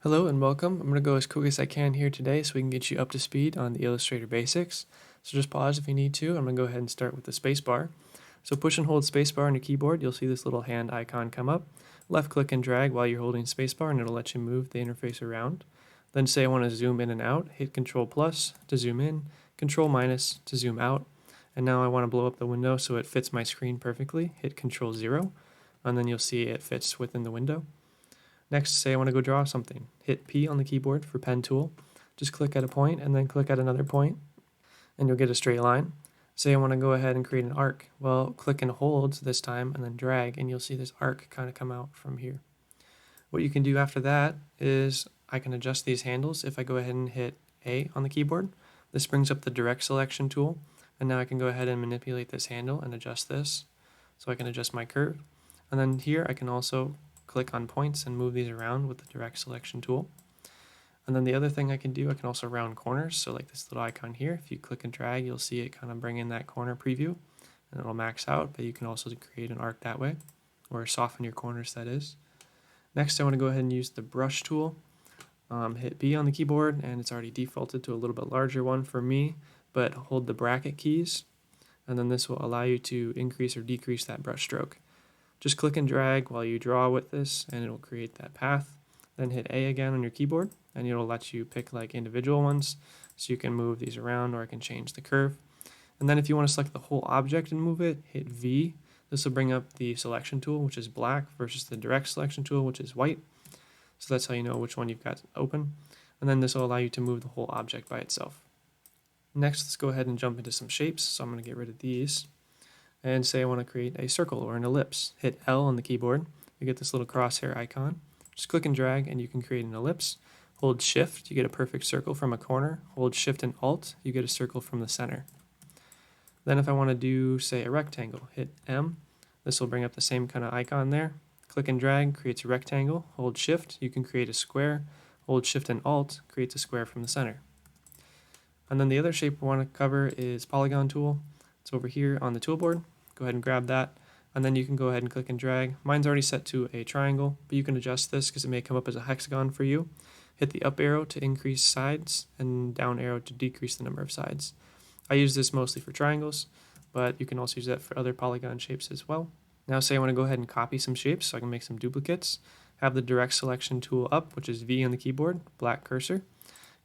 Hello and welcome. I'm going to go as quick as I can here today so we can get you up to speed on the Illustrator basics. So just pause if you need to. I'm going to go ahead and start with the spacebar. So push and hold spacebar on your keyboard. You'll see this little hand icon come up. Left click and drag while you're holding spacebar and it'll let you move the interface around. Then say I want to zoom in and out. Hit Control plus to zoom in, Control minus to zoom out. And now I want to blow up the window so it fits my screen perfectly. Hit Control 0 and then you'll see it fits within the window. Next, say I want to go draw something. Hit P on the keyboard for pen tool. Just click at a point and then click at another point and you'll get a straight line. Say I want to go ahead and create an arc. Well, click and hold this time and then drag and you'll see this arc kind of come out from here. What you can do after that is I can adjust these handles. If I go ahead and hit A on the keyboard, this brings up the direct selection tool. And now I can go ahead and manipulate this handle and adjust this. So I can adjust my curve. And then here I can also click on points and move these around with the direct selection tool. And then the other thing I can do, I can also round corners. So like this little icon here, if you click and drag, you'll see it kind of bring in that corner preview and it'll max out, but you can also create an arc that way or soften your corners, that is. Next, I want to go ahead and use the brush tool. Hit B on the keyboard and it's already defaulted to a little bit larger one for me, but hold the bracket keys and then this will allow you to increase or decrease that brush stroke. Just click and drag while you draw with this and it'll create that path. Then hit A again on your keyboard and it'll let you pick like individual ones so you can move these around or I can change the curve. And then if you want to select the whole object and move it, hit V. This will bring up the selection tool, which is black, versus the direct selection tool, which is white. So that's how you know which one you've got open. And then this will allow you to move the whole object by itself. Next, let's go ahead and jump into some shapes. So I'm going to get rid of these. And say I want to create a circle or an ellipse. Hit L on the keyboard. You get this little crosshair icon. Just click and drag and you can create an ellipse. Hold Shift, you get a perfect circle from a corner. Hold Shift and Alt, you get a circle from the center. Then if I want to do, say, a rectangle, hit M. This will bring up the same kind of icon there. Click and drag, creates a rectangle. Hold Shift, you can create a square. Hold Shift and Alt, creates a square from the center. And then the other shape we want to cover is Polygon Tool. It's over here on the toolboard. Go ahead and grab that, and then you can go ahead and click and drag. Mine's already set to a triangle, but you can adjust this because it may come up as a hexagon for you. Hit the up arrow to increase sides and down arrow to decrease the number of sides. I use this mostly for triangles, but you can also use that for other polygon shapes as well. Now say I want to go ahead and copy some shapes so I can make some duplicates. Have the direct selection tool up, which is V on the keyboard, black cursor.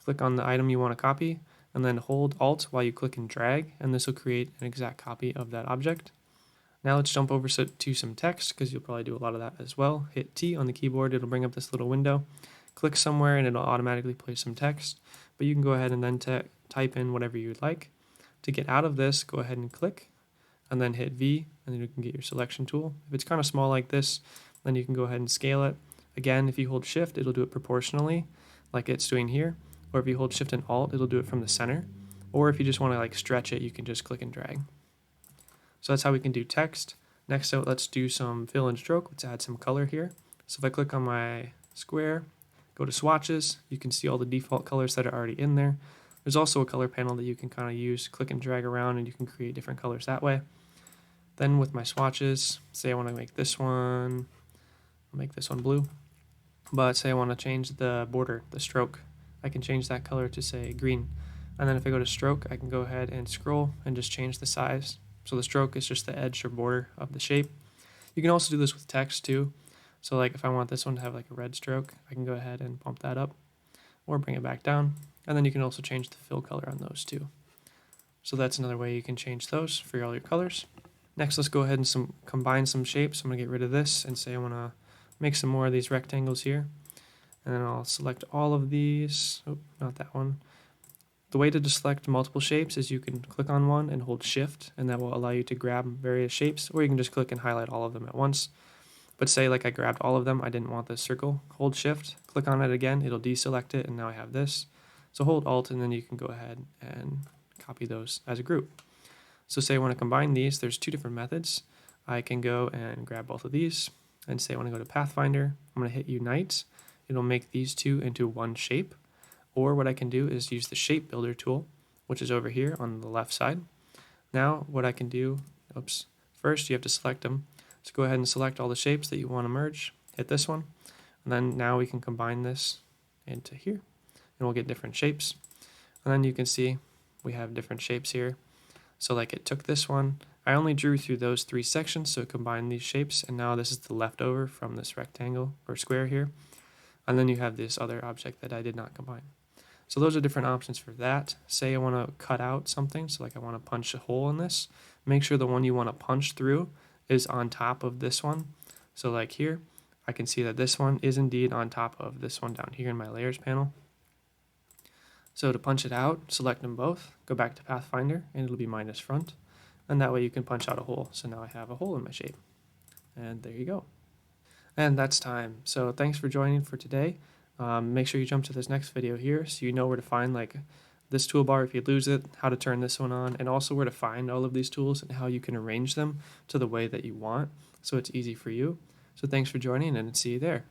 Click on the item you want to copy, and then hold Alt while you click and drag, and this will create an exact copy of that object. Now let's jump over to some text, because you'll probably do a lot of that as well. Hit T on the keyboard, it'll bring up this little window. Click somewhere and it'll automatically play some text, but you can go ahead and then type in whatever you'd like. To get out of this, go ahead and click, and then hit V, and then you can get your selection tool. If it's kind of small like this, then you can go ahead and scale it. Again, if you hold Shift, it'll do it proportionally, like it's doing here. Or if you hold Shift and Alt, it'll do it from the center. Or if you just want to like stretch it, you can just click and drag. So that's how we can do text. Next out, let's do some fill and stroke. Let's add some color here. So if I click on my square, go to swatches, you can see all the default colors that are already in there. There's also a color panel that you can kind of use, click and drag around, and you can create different colors that way. Then with my swatches, say I want to make this one, I'll make this one blue. But say I want to change the border, the stroke, I can change that color to say green. And then if I go to stroke, I can go ahead and scroll and just change the size. So the stroke is just the edge or border of the shape. You can also do this with text too. So like if I want this one to have like a red stroke, I can go ahead and bump that up or bring it back down. And then you can also change the fill color on those too. So that's another way you can change those for all your colors. Next, let's go ahead and combine some shapes. I'm going to get rid of this and say I want to make some more of these rectangles here. And then I'll select all of these. Oh, not that one. The way to select multiple shapes is you can click on one and hold Shift, and that will allow you to grab various shapes, or you can just click and highlight all of them at once. But say like I grabbed all of them, I didn't want this circle. Hold Shift, click on it again, it'll deselect it, and now I have this. So hold Alt, and then you can go ahead and copy those as a group. So say I want to combine these, there's two different methods. I can go and grab both of these, and say I want to go to Pathfinder, I'm going to hit Unite. It'll make these two into one shape. Or what I can do is use the Shape Builder tool, which is over here on the left side. Now what I can do, first you have to select them. So go ahead and select all the shapes that you want to merge, hit this one, and then now we can combine this into here, and we'll get different shapes. And then you can see we have different shapes here. So like it took this one, I only drew through those 3 sections, so it combined these shapes, and now this is the leftover from this rectangle or square here. And then you have this other object that I did not combine. So those are different options for that. Say I want to cut out something, so like I want to punch a hole in this. Make sure the one you want to punch through is on top of this one. So like here, I can see that this one is indeed on top of this one down here in my layers panel. So to punch it out, select them both, go back to Pathfinder, and it'll be minus front. And that way you can punch out a hole. So now I have a hole in my shape. And there you go. And that's time. So thanks for joining for today. Make sure you jump to this next video here so you know where to find like this toolbar if you lose it, how to turn this one on, and also where to find all of these tools and how you can arrange them to the way that you want so it's easy for you. So thanks for joining, and see you there.